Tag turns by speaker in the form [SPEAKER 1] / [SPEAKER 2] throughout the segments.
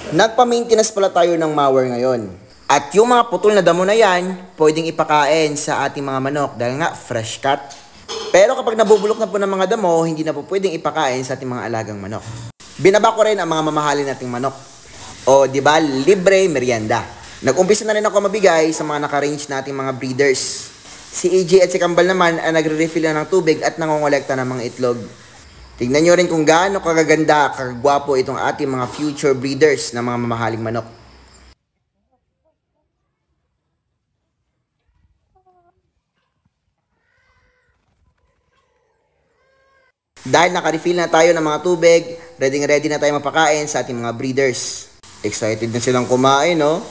[SPEAKER 1] Nagpa-maintenance pala tayo ng mower ngayon. At yung mga putol na damo na yan, pwedeng ipakain sa ating mga manok dahil nga fresh cut. Pero kapag nabubulok na po ng mga damo, hindi na po pwedeng ipakain sa ating mga alagang manok. Binaba ko rin ang mga mamahalin nating manok. O di ba, libre merienda. Nag-umpisa na rin ako mabigay sa mga naka-range nating mga breeders. Si AJ at si Kambal naman ay nagre-refill na ng tubig at nangongolekta ng mga itlog. Tignan nyo rin kung gaano kagaganda, kagwapo itong ating mga future breeders ng mga mamahaling manok. Dahil naka-refill na tayo ng mga tubig, ready na tayo mapakain sa ating mga breeders. Excited na silang kumain, no?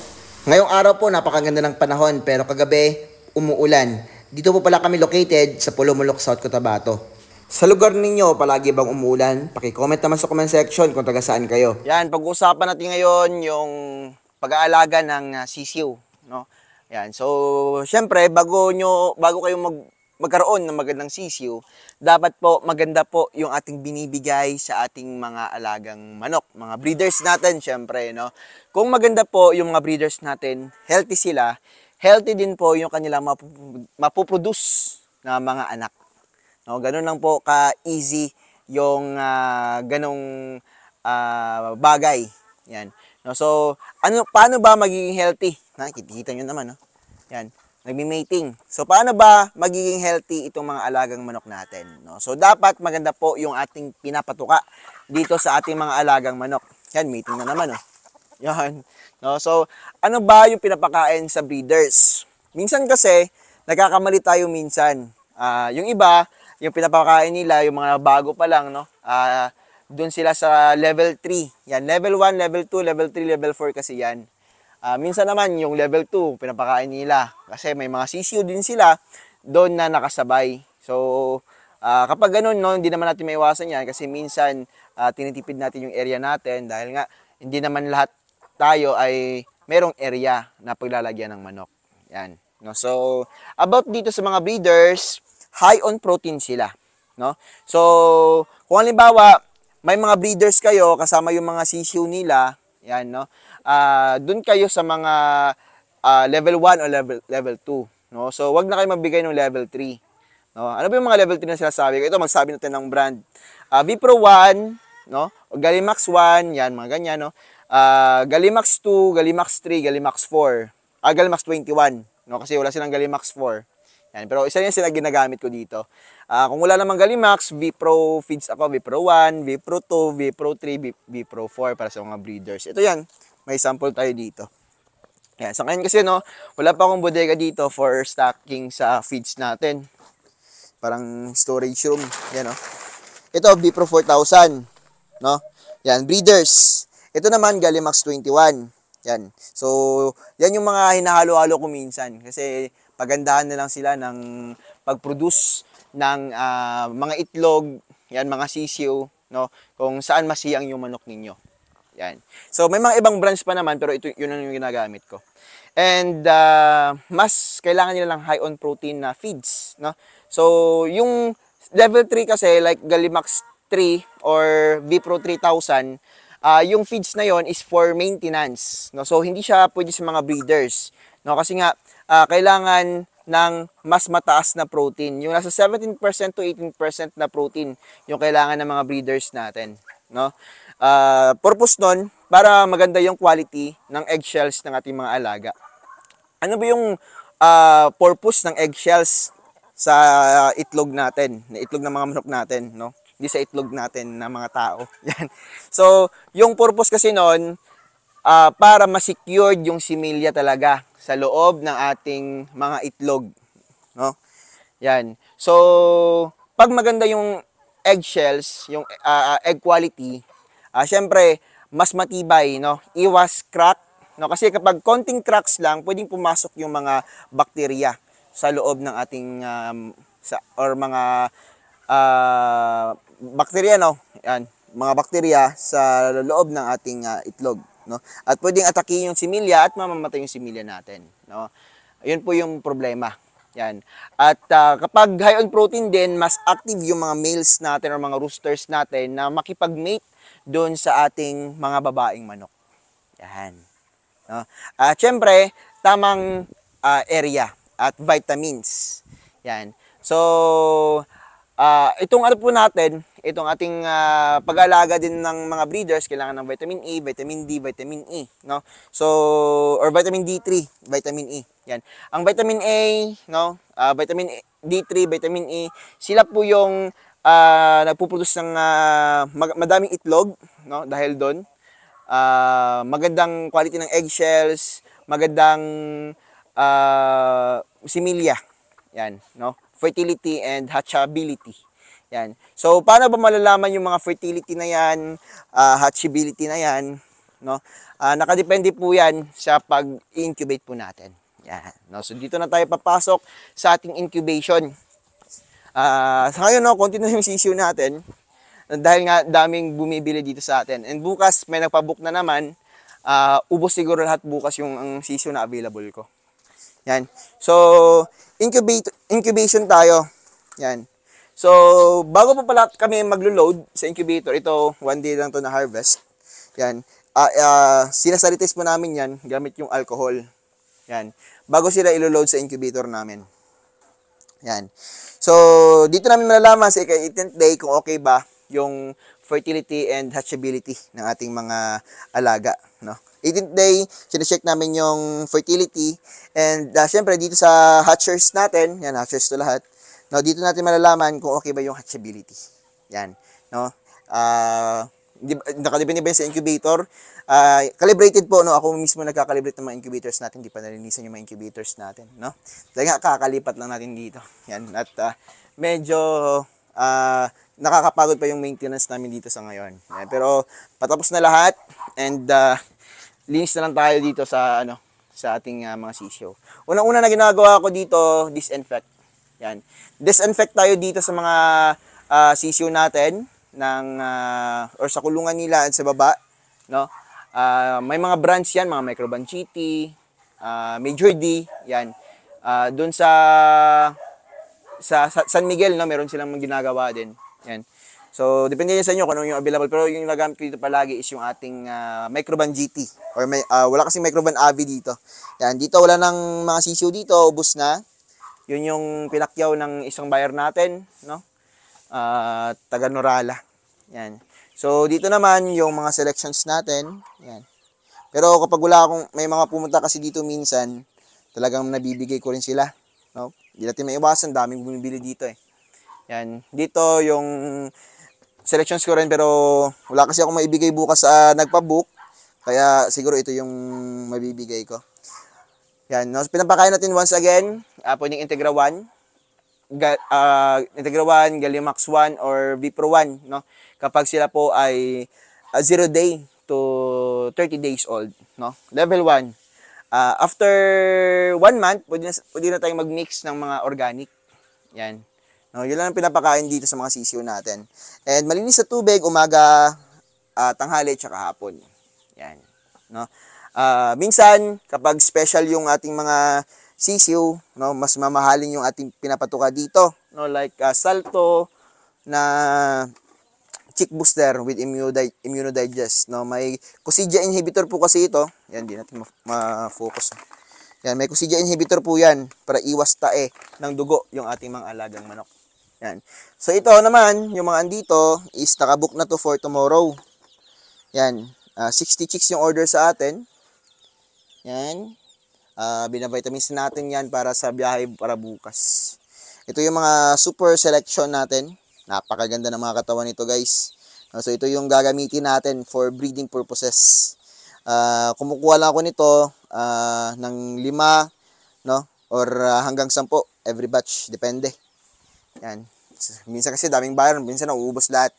[SPEAKER 1] Ngayong araw po, napakaganda ng panahon, pero kagabi, umuulan. Dito po pala kami located sa Pulumulok, South Cotabato. Sa lugar ninyo, palagi bang umuulan? Paki-comment naman sa comment section kung taga saan kayo. Yan, pag-uusapan natin ngayon yung pag-aalaga ng sisiw, no? Yan. So, syempre, bago kayo magkaroon ng magandang sisiw, dapat po maganda po yung ating binibigay sa ating mga alagang manok, mga breeders natin, syempre, no? Kung maganda po yung mga breeders natin, healthy sila, healthy din po yung kanilang mapuproduce na mga anak. No, ganun lang po ka-easy yung ganong bagay. Yan. No, so, paano ba magiging healthy? Nakikita nyo naman, no? Yan. Nagmi-mating. So, paano ba magiging healthy itong mga alagang manok natin? No? So, dapat maganda po yung ating pinapatuka dito sa ating mga alagang manok. Yan, mating na naman, no? Yan. No, so, ano ba yung pinapakain sa breeders? Minsan kasi, nagkakamali tayo minsan. Yung iba, yung pinapakain nila, yung mga bago pa lang, no? Doon sila sa level 3. Yan, level 1, level 2, level 3, level 4 kasi yan. Minsan naman, yung level 2, pinapakain nila. Kasi may mga sisiw din sila doon na nakasabay. So, kapag ganun, no, hindi naman natin maiwasan yan kasi minsan tinitipid natin yung area natin dahil nga hindi naman lahat tayo ay merong area na paglalagyan ng manok. Yan. No? So, about dito sa mga breeders, high on protein sila, no? So, kung halimbawa, may mga breeders kayo kasama yung mga sisiw nila, yan, no? Doon kayo sa mga level 1 o level 2, no? So, wag na kayo magbigay ng level 3, no? Ano ba yung mga level 3 na sinasabi ko? Ito, magsabi natin ng brand. Vipro 1, no? Galimax 1, yan, mga ganyan, no? Galimax 2, Galimax 3, Galimax 4, Galimax 21, no? Kasi wala silang Galimax 4. Yan, pero isa yan sila ginagamit ko dito. Kung wala namang Galimax, Vipro feeds ako, Vipro 1, Vipro 2, Vipro 3, Vipro 4 para sa mga breeders. Ito yan, may sample tayo dito. Yan, sa ngayon kasi, no, wala pa akong bodega dito for stocking sa feeds natin. Parang storage room, yan, no. Ito, Vipro 4000, no. Yan, breeders. Ito naman, Galimax 21. Yan. So, yan yung mga hinahalo-halo ko minsan kasi pagandahan na lang sila ng pag-produce ng mga itlog, yan, mga sisiw, no, kung saan masiyang yung manok ninyo. Yan. So, may mga ibang branch pa naman, pero ito, yun ang yung ginagamit ko. And, mas kailangan nila lang high on protein na feeds, no. So, yung level 3 kasi, like Galimax 3 or Vipro 3000, yung feeds na yon is for maintenance, no. So, hindi siya pwede sa mga breeders, no, kasi nga, kailangan ng mas mataas na protein. Yung nasa 17% to 18% na protein yung kailangan ng mga breeders natin, no? Purpose nun, para maganda yung quality ng eggshells ng ating mga alaga. Ano ba yung purpose ng eggshells sa itlog natin, na itlog ng mga manok natin, no? Hindi sa itlog natin na mga tao. Yan. So, yung purpose kasi nun, para ma-secured yung similya talaga sa loob ng ating mga itlog, no? Yan. So, pag maganda yung eggshells, yung egg quality, syempre, mas matibay, no? Iwas crack, no? Kasi kapag konting cracks lang, pwedeng pumasok yung mga bakterya sa loob ng ating or mga bakterya, no? Yan, mga bakterya sa loob ng ating itlog, no? At pwedeng atakihin yung similya at mamamatay yung similya natin, no? Ayun po yung problema. Yan. At kapag high on protein din, mas active yung mga males natin or mga roosters natin na makipag-mate doon sa ating mga babaeng manok. Yan. No? At syempre, tamang area at vitamins. Yan. So, itong ano po natin, itong ating pag-aalaga din ng mga breeders, kailangan ng vitamin E, vitamin D, vitamin E, no? So, or vitamin D3, vitamin E. Yan. Ang vitamin A, no? Vitamin D3, vitamin E, sila po yung nagpuproduce ng madaming itlog, no? Dahil doon, magandang quality ng eggshells, magandang similya. Yan, no? Fertility and hatchability. Yan. So, paano ba malalaman yung mga fertility na yan, hatchability na yan, no? Nakadepende po yan sa pag-incubate po natin. Yan, no? So, dito na tayo papasok sa ating incubation. Sa ngayon, no, konti na yung sisiyo natin dahil nga daming bumibili dito sa atin. And bukas, may nagpabook na naman, ubos siguro lahat bukas yung ang sisiyo na available ko. Yan. So, incubation tayo. Yan. So, bago pa pala kami maglo-load sa incubator, ito, 1 day lang to na harvest. Yan. Sinasanitis po namin yan gamit yung alcohol. Yan. Bago sila ilo-load sa incubator namin. Yan. So, dito namin malalaman sa 18th day kung okay ba yung fertility and hatchability ng ating mga alaga, no? 18th day, sinecheck namin yung fertility and syempre dito sa hatchers natin, yan, hatchers to lahat, no, dito natin malalaman kung okay ba yung hatchability. Yan, no? Nakadepende ba sa incubator? Calibrated po, no? Ako mismo nagka-calibrate ng mga incubators natin, di pa nalinisan yung mga incubators natin, no? Dahil nga kakalipat lang natin dito. Yan, at medyo nakakapagod pa yung maintenance namin dito sa ngayon. Yan, pero patapos na lahat and linis na lang tayo dito sa sa ating mga sisyo. Unang-una na ginagawa ko dito, disinfect. Yan. Disinfect tayo dito sa mga sisyo natin ng or sa kulungan nila at sa baba, no? May mga brands yan, mga Microbanchiti, Major D, yan. Doon sa San Miguel, no, meron silang ginagawa din. Yan. So, depende yan sa inyo kung ano yung available. Pero yung nagamit ko dito palagi is yung ating Microban GT. Or wala kasing Microban Avi dito. Yan. Dito wala nang mga sisiyo dito. Ubus na. Yun yung pinakyaw ng isang buyer natin. No? Taga Norala. Yan. So, dito naman yung mga selections natin. Yan. Pero kapag wala akong, may mga pumunta kasi dito minsan, talagang nabibigay ko rin sila. No? Hindi natin may iwasan. Daming bumibili dito eh. Yan. Dito yung selections ko rin pero wala kasi ako maibigay bukas sa nagpa-book. Kaya siguro ito yung mabibigay ko. Yan. No? So, pinapakain natin once again. Pwedeng Integra 1. Integra 1, Gallimax 1, or Vipro 1. No? Kapag sila po ay 0 day to 30 days old. No? Level 1. After 1 month, pwede na tayong mag-mix ng mga organic. Yan. No, yun lang ang pinapakain dito sa mga sisiyo natin. And malinis sa tubig, umaga, tanghali, tsaka hapon. Yan. No? Minsan, kapag special yung ating mga sisiyo, no, mas mamahalin yung ating pinapatuka dito. No? Like Salto na Chick Booster with Immunodigest. No? May Coccidia inhibitor po kasi ito. Yan, di natin ma-focus. Yan, may Coccidia inhibitor po yan para iwas tae ng dugo yung ating mga alagang manok. Yan. So, ito naman, yung mga andito is nakabook na to for tomorrow. Yan. 60 chicks yung order sa atin. Yan. Binavitamins natin yan para sa biyahe para bukas. Ito yung mga super selection natin. Napakaganda ng mga katawan nito, guys. So, ito yung gagamitin natin for breeding purposes. Kumukuha lang ako nito ng 5, no? Or hanggang 10 every batch. Depende. Yan. Minsan kasi daming buyer, minsan nauubos lahat.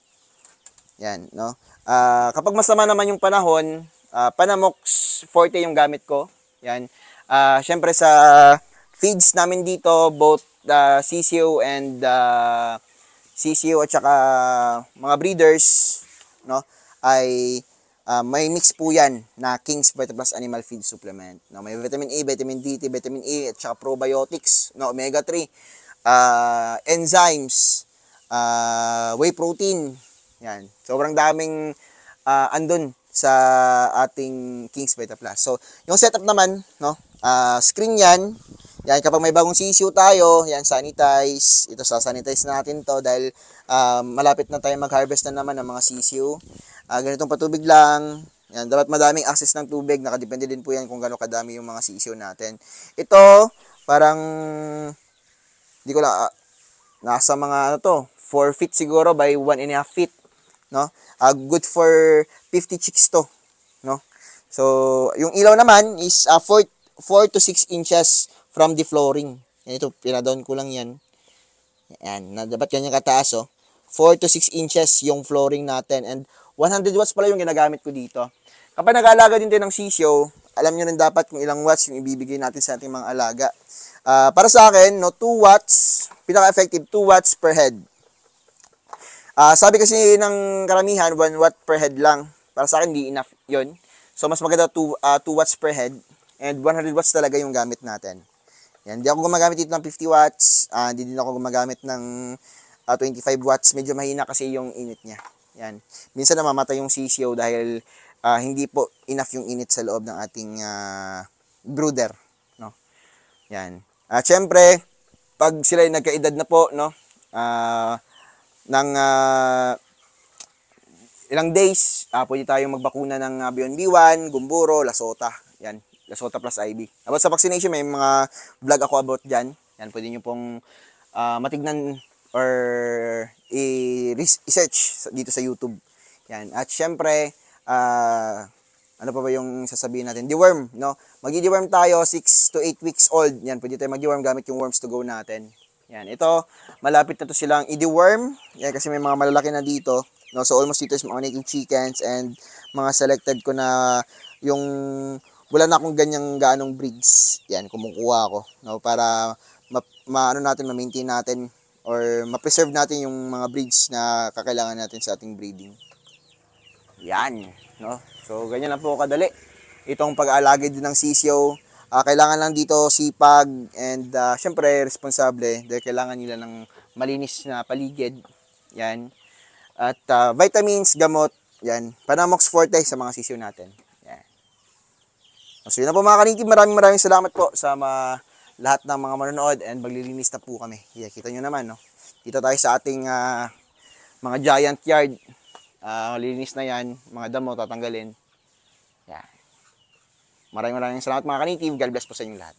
[SPEAKER 1] Yan, no? Kapag masama naman yung panahon, Panamox Forte yung gamit ko. Yan. Syempre sa feeds namin dito, both CCO and CCO at saka mga breeders, no? Ay may mix po yan na King's Vita Plus Animal Feed Supplement. No? May vitamin A, vitamin D, vitamin E, at saka probiotics, no? Omega 3. Enzymes, whey protein. Yan. Sobrang daming andun sa ating King's Vita Plus. So, yung setup naman, no, screen yan. Yan, kapag may bagong sisiw tayo, yan, sanitize. Ito, sasanitize natin to dahil malapit na tayo mag-harvest na naman ng mga sisiw. Ganitong patubig lang. Yan, dapat madaming access ng tubig. Nakadepende din po yan kung gaano kadami yung mga sisiw natin. Ito, parang, di ko lang, nasa mga, ano to, 4 feet siguro by 1.5 feet. No? Good for 50 chicks to, no? So, yung ilaw naman is 4 to 6 inches from the flooring. Yan, ito, pinadown ko lang yan. Yan, dapat ganyan kataas, oh. 4 to 6 inches yung flooring natin. And 100 watts pala yung ginagamit ko dito. Kapag nag-aalaga din tayo ng sisyo, alam nyo rin dapat kung ilang watts yung ibibigay natin sa ating mga alaga. Para sa akin, no, 2 watts, pinaka-effective, 2 watts per head. Sabi kasi ng karamihan, 1 watt per head lang. Para sa akin, di enough yun. So, mas maganda 2 watts per head. And 100 watts talaga yung gamit natin. Yan, hindi ako gumagamit dito ng 50 watts. Hindi din ako gumagamit ng 25 watts. Medyo mahina kasi yung init niya. Yan. Minsan namamatay yung sisiyo dahil hindi po enough yung init sa loob ng ating brooder. No? Yan. At syempre, pag sila ay nagkaedad na po, no? Ng ilang days, pwede tayong magbakuna ng Beyond B1, Gumboro, Lasota. Yan, Lasota plus IB. About sa vaccination, may mga vlog ako about dyan. Yan, pwede nyo pong matignan or i-search dito sa YouTube. Yan, at syempre, ano pa ba yung sasabihin natin? Deworm, no? Magi-deworm tayo, 6 to 8 weeks old. Yan, pwede tayo mag-deworm gamit yung worms to go natin. Yan, ito, malapit na to silang i-deworm. Yan, kasi may mga malalaki na dito. No? So, almost dito is mga native chickens and mga selected ko na yung wala na akong ganyang gaanong breeds. Yan, kumukuha ako. No? Para ma-maintain natin or ma-preserve natin yung mga breeds na kakailangan natin sa ating breeding. Yan, no? So, ganyan lang po kadali. Itong pag-aalagay din ng sisyo. Kailangan lang dito sipag and syempre responsable dahil kailangan nila ng malinis na paligid. Yan. At vitamins, gamot, yan. Panamox Forte sa mga sisiyo natin. Yan. So yun na po mga kaniki, maraming salamat po sa lahat ng mga manonood and maglilinis na po kami. Yeah, kita nyo naman, no? Dito tayo sa ating mga giant yard. Linis na yan, mga damo tatanggalin. Yan. Maraming salamat mga ka-native. God bless po sa inyong lahat.